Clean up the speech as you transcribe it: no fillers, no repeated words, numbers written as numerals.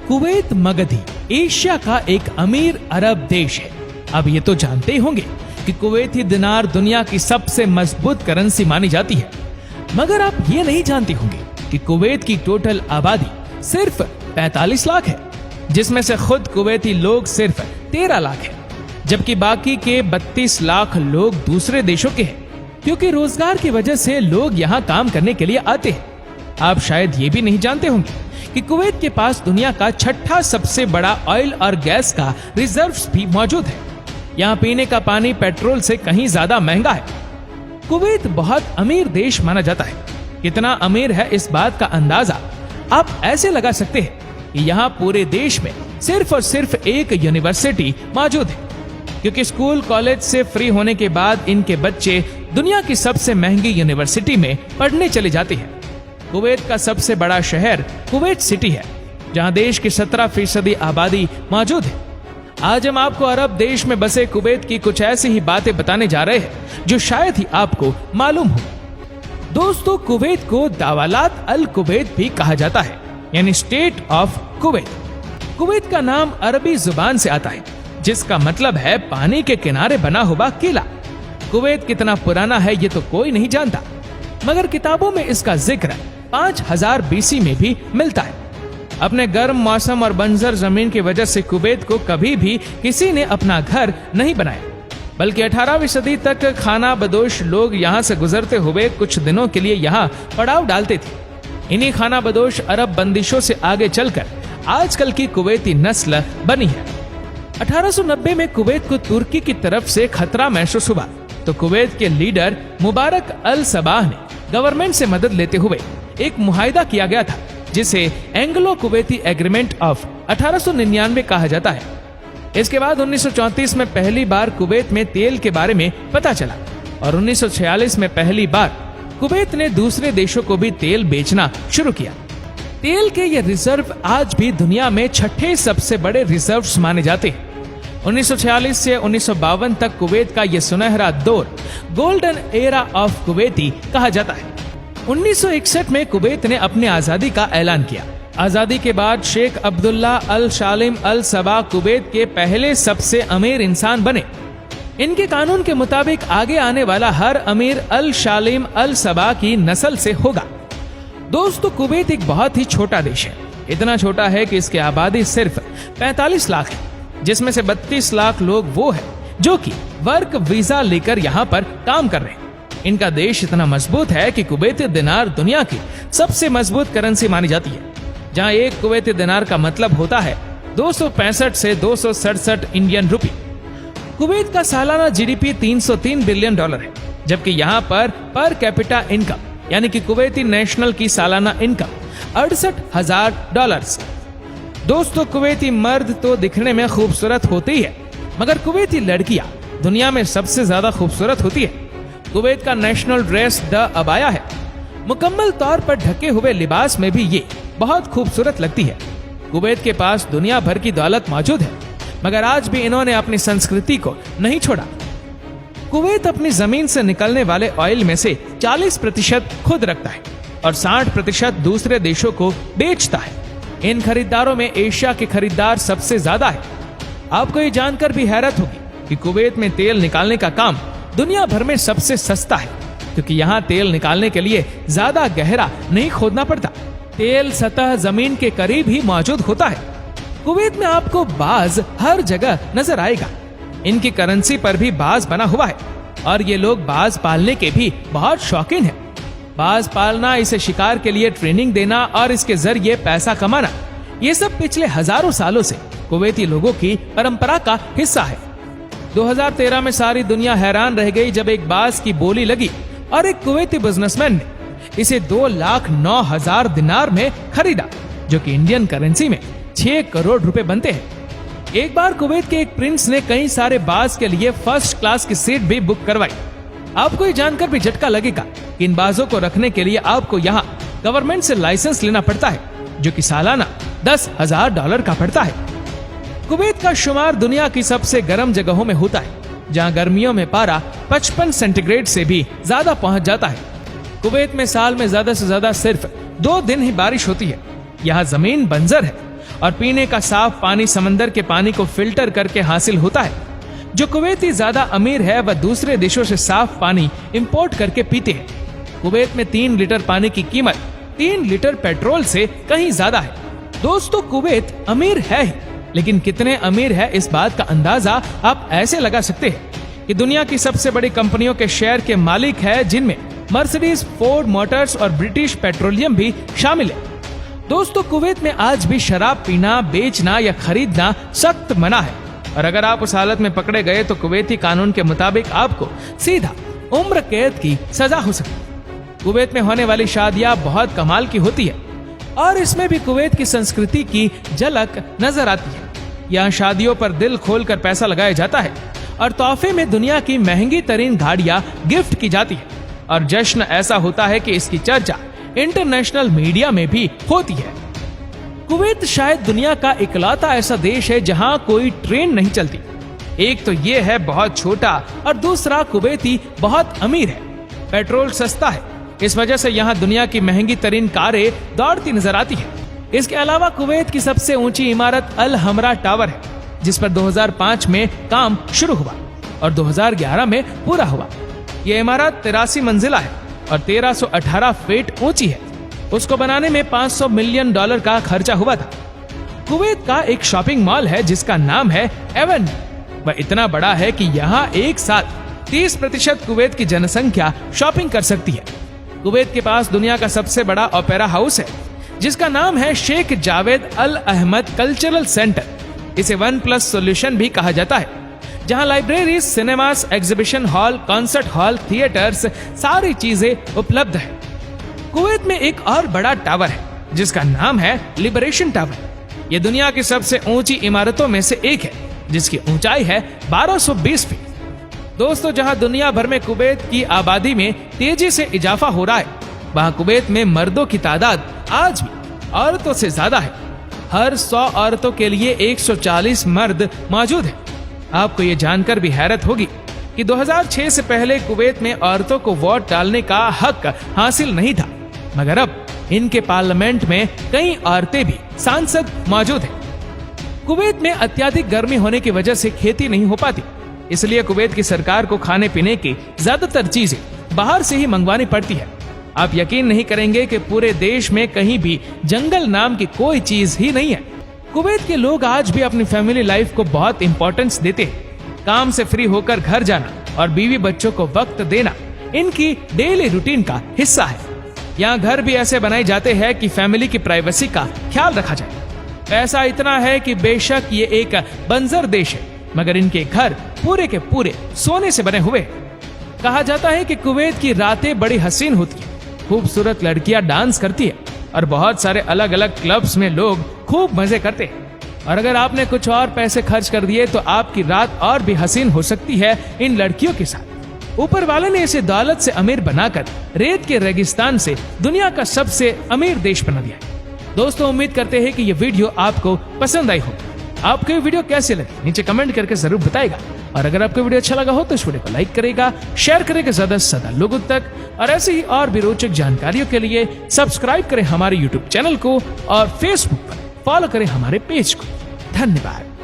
Kuwait Magdhi Asia का एक अमीर अरब देश है। अब ये तो जानते ही होंगे कि कुवैती दिनार दुनिया की सबसे मजबूत करेंसी मानी जाती है। मगर आप ये नहीं जानते होंगे कि कुवैत की टोटल आबादी सिर्फ 45 लाख है, जिसमें से खुद कुवैती लोग सिर्फ 13 लाख है, जबकि बाकी के 32 लाख लोग दूसरे देशों के हैं, क्योंकि रोजगार की वजह से लोग यहाँ काम करने के लिए आते हैं। आप शायद ये भी नहीं जानते होंगे कि कुवैत के पास दुनिया का छठा सबसे बड़ा ऑयल और गैस का रिजर्व्स भी मौजूद है। यहाँ पीने का पानी पेट्रोल से कहीं ज्यादा महंगा है। कुवैत बहुत अमीर देश माना जाता है। कितना अमीर है इस बात का अंदाजा आप ऐसे लगा सकते हैं कि यहाँ पूरे देश में सिर्फ और सिर्फ एक यूनिवर्सिटी मौजूद है, क्योंकि स्कूल कॉलेज से फ्री होने के बाद इनके बच्चे दुनिया की सबसे महंगी यूनिवर्सिटी में पढ़ने चले जाते हैं। कुवैत का सबसे बड़ा शहर कुवैत सिटी है, जहां देश की 17% आबादी मौजूद है। आज हम आपको अरब देश में बसे कुवैत की कुछ ऐसी ही बातें बताने जा रहे हैं जो शायद ही आपको मालूम हो। दोस्तों, कुवैत को दावलात अल कुवैत भी कहा जाता है, यानी स्टेट ऑफ कुवैत। कुवैत का नाम अरबी जुबान से आता है, जिसका मतलब है पानी के किनारे बना हुआ किला। कुवैत कितना पुराना है ये तो कोई नहीं जानता, मगर किताबों में इसका जिक्र 5000 BC में भी मिलता है। अपने गर्म मौसम और बंजर जमीन की वजह से कुवैत को कभी भी किसी ने अपना घर नहीं बनाया, बल्कि 18वीं सदी तक खाना बदोश लोग यहाँ से गुजरते हुए कुछ दिनों के लिए यहाँ पड़ाव डालते थे। इन्हीं खाना बदोश अरब बंदिशों से आगे चलकर आजकल की कुवैती नस्ल बनी है। 1890 में कुवैत को तुर्की की तरफ से खतरा महसूस हुआ, तो कुवैत के लीडर मुबारक अल सबाह ने गवर्नमेंट से मदद लेते हुए एक मुआहिदा किया गया था, जिसे एंग्लो कुवैती एग्रीमेंट ऑफ 1899 कहा जाता है। इसके बाद 1934 में पहली बार कुवैत में तेल के बारे में पता चला और 1946 में पहली बार कुवैत ने दूसरे देशों को भी तेल बेचना शुरू किया। तेल के ये रिजर्व आज भी दुनिया में छठे सबसे बड़े रिजर्व्स माने जाते हैं। 1946 से 1952 तक कुवैत का ये सुनहरा दौर गोल्डन एरा ऑफ कुवैती कहा जाता है। 1961 में कुवैत ने अपनी आजादी का ऐलान किया। आजादी के बाद शेख अब्दुल्ला अल शालिम अल सबा कुवैत के पहले सबसे अमीर इंसान बने। इनके कानून के मुताबिक आगे आने वाला हर अमीर अल शालिम अल सबा की नस्ल से होगा। दोस्तों, कुवैत एक बहुत ही छोटा देश है। इतना छोटा है कि इसकी आबादी सिर्फ 45 लाख है, जिसमें से 32 लाख लोग वो है जो कि वर्क वीजा लेकर यहाँ पर काम कर रहे हैं। इनका देश इतना मजबूत है कि कुवैती दिनार दुनिया की सबसे मजबूत करेंसी मानी जाती है, जहां एक कुवैती दिनार का मतलब होता है 265 से 267 इंडियन रुपए। कुवैत का सालाना जीडीपी $303 बिलियन है, जबकि यहाँ पर कैपिटा इनकम यानी कि कुवैती नेशनल की सालाना इनकम $68,000। दोस्तों, कुवैती मर्द तो दिखने में खूबसूरत होते ही है, मगर कुवैती लड़कियां दुनिया में सबसे ज्यादा खूबसूरत होती है। कुवैत का नेशनल ड्रेस द अबाया है। मुकम्मल तौर पर ढके हुए लिबास में भी ये बहुत खूबसूरत लगती है। कुवैत के पास दुनिया भर की दौलत मौजूद है, मगर आज भी इन्होंने अपनी संस्कृति को नहीं छोड़ा। कुवैत अपनी जमीन से निकलने वाले ऑयल में से 40% खुद रखता है और 60% दूसरे देशों को बेचता है। इन खरीदारों में एशिया के खरीदार सबसे ज्यादा है। आपको ये जानकर भी हैरत होगी कि कुवैत में तेल निकालने का काम दुनिया भर में सबसे सस्ता है, क्योंकि यहाँ तेल निकालने के लिए ज्यादा गहरा नहीं खोदना पड़ता। तेल सतह जमीन के करीब ही मौजूद होता है। कुवैत में आपको बाज हर जगह नजर आएगा। इनकी करेंसी पर भी बाज बना हुआ है और ये लोग बाज पालने के भी बहुत शौकीन हैं। बाज पालना, इसे शिकार के लिए ट्रेनिंग देना और इसके जरिए पैसा कमाना, ये सब पिछले हजारों सालों से कुवैती लोगों की परंपरा का हिस्सा है। 2013 में सारी दुनिया हैरान रह गई जब एक बाज की बोली लगी और एक कुवैती बिजनेसमैन ने इसे 2,09,000 दिनार में खरीदा, जो कि इंडियन करेंसी में 6 करोड़ रुपए बनते हैं। एक बार कुवैत के एक प्रिंस ने कई सारे बाज के लिए फर्स्ट क्लास की सीट भी बुक करवाई। आपको ये जानकर भी झटका लगेगा कि इन बाजों को रखने के लिए आपको यहाँ गवर्नमेंट से लाइसेंस लेना पड़ता है, जो कि सालाना $10,000 का पड़ता है। कुवैत का शुमार दुनिया की सबसे गर्म जगहों में होता है, जहां गर्मियों में पारा 55 सेंटीग्रेड से भी ज्यादा पहुंच जाता है। कुवैत में साल में ज्यादा से ज्यादा सिर्फ 2 दिन ही बारिश होती है। यहाँ जमीन बंजर है और पीने का साफ पानी समंदर के पानी को फिल्टर करके हासिल होता है। जो कुवैती ज्यादा अमीर है वह दूसरे देशों से साफ पानी इंपोर्ट करके पीते हैं। कुवैत में 3 लीटर पानी की कीमत 3 लीटर पेट्रोल से कहीं ज्यादा है। दोस्तों, कुवैत अमीर है ही, लेकिन कितने अमीर है इस बात का अंदाजा आप ऐसे लगा सकते हैं कि दुनिया की सबसे बड़ी कंपनियों के शेयर के मालिक है, जिनमें मर्सिडीज, फोर्ड मोटर्स और ब्रिटिश पेट्रोलियम भी शामिल है। दोस्तों, कुवैत में आज भी शराब पीना, बेचना या खरीदना सख्त मना है, और अगर आप उस हालत में पकड़े गए तो कुवैती कानून के मुताबिक आपको सीधा उम्र कैद की सजा हो सकती है। कुवैत में होने वाली शादियां बहुत कमाल की होती है और इसमें भी कुवैत की संस्कृति की झलक नजर आती है। यहाँ शादियों पर दिल खोलकर पैसा लगाया जाता है और तोहफे में दुनिया की महंगी तरीन गाड़ियां गिफ्ट की जाती है, और जश्न ऐसा होता है कि इसकी चर्चा इंटरनेशनल मीडिया में भी होती है। कुवैत शायद दुनिया का इकलौता ऐसा देश है जहां कोई ट्रेन नहीं चलती। एक तो ये है बहुत छोटा, और दूसरा कुवैती बहुत अमीर है। पेट्रोल सस्ता है, इस वजह से यहाँ दुनिया की महंगी तरीन कारें दौड़ती नजर आती है। इसके अलावा कुवैत की सबसे ऊंची इमारत अल हमरा टावर है, जिस पर 2005 में काम शुरू हुआ और 2011 में पूरा हुआ। यह इमारत 83 मंजिला है और 1318 फीट ऊंची है। उसको बनाने में $500 मिलियन का खर्चा हुआ था। कुवैत का एक शॉपिंग मॉल है जिसका नाम है एवेन्यू। वह इतना बड़ा है कि यहाँ एक साथ 30% कुवैत की जनसंख्या शॉपिंग कर सकती है। कुवैत के पास दुनिया का सबसे बड़ा ओपेरा हाउस है, जिसका नाम है शेख जावेद अल अहमद कल्चरल सेंटर। इसे 1+ सॉल्यूशन भी कहा जाता है, जहां library, cinemas, exhibition hall, concert hall, theatres, सारी चीजें उपलब्ध है। कुवैत में एक और बड़ा टावर है जिसका नाम है लिबरेशन टावर। यह दुनिया की सबसे ऊंची इमारतों में से एक है, जिसकी ऊंचाई है 1220 फीट। दोस्तों, जहां दुनिया भर में कुवैत की आबादी में तेजी से इजाफा हो रहा है, वहां कुवैत में मर्दों की तादाद आज भी औरतों से ज्यादा है। हर 100 औरतों के लिए 140 मर्द मौजूद है। आपको ये जानकर भी हैरत होगी कि 2006 से पहले कुवैत में औरतों को वोट डालने का हक हासिल नहीं था, मगर अब इनके पार्लियामेंट में कई औरतें भी सांसद मौजूद हैं। कुवैत में अत्यधिक गर्मी होने की वजह से खेती नहीं हो पाती, इसलिए कुवैत की सरकार को खाने पीने की ज्यादातर चीजें बाहर से ही मंगवानी पड़ती है। आप यकीन नहीं करेंगे कि पूरे देश में कहीं भी जंगल नाम की कोई चीज ही नहीं है। कुवैत के लोग आज भी अपनी फैमिली लाइफ को बहुत इंपॉर्टेंस देते हैं। काम से फ्री होकर घर जाना और बीवी बच्चों को वक्त देना इनकी डेली रूटीन का हिस्सा है। यहाँ घर भी ऐसे बनाए जाते हैं कि फैमिली की प्राइवेसी का ख्याल रखा जाए। पैसा इतना है कि बेशक ये एक बंजर देश है, मगर इनके घर पूरे के पूरे सोने से बने हुए हैं। कहा जाता है कि कुवैत की रातें बड़ी हसीन होती है, खूबसूरत लड़कियां डांस करती है और बहुत सारे अलग अलग क्लब्स में लोग खूब मजे करते हैं। और अगर आपने कुछ और पैसे खर्च कर दिए तो आपकी रात और भी हसीन हो सकती है इन लड़कियों के साथ। ऊपर वाले ने इसे दौलत से अमीर बनाकर रेत के रेगिस्तान से दुनिया का सबसे अमीर देश बना दिया। दोस्तों, उम्मीद करते हैं कि ये वीडियो आपको पसंद आई होगी। आपको ये वीडियो कैसे लगी नीचे कमेंट करके जरूर बताएगा। और अगर आपको वीडियो अच्छा लगा हो तो इस वीडियो को लाइक करेगा, शेयर करेगा ज्यादा से ज्यादा लोगों तक। और ऐसे ही और भी रोचक जानकारियों के लिए सब्सक्राइब करें हमारे YouTube चैनल को और Facebook पर फॉलो करें हमारे पेज को। धन्यवाद।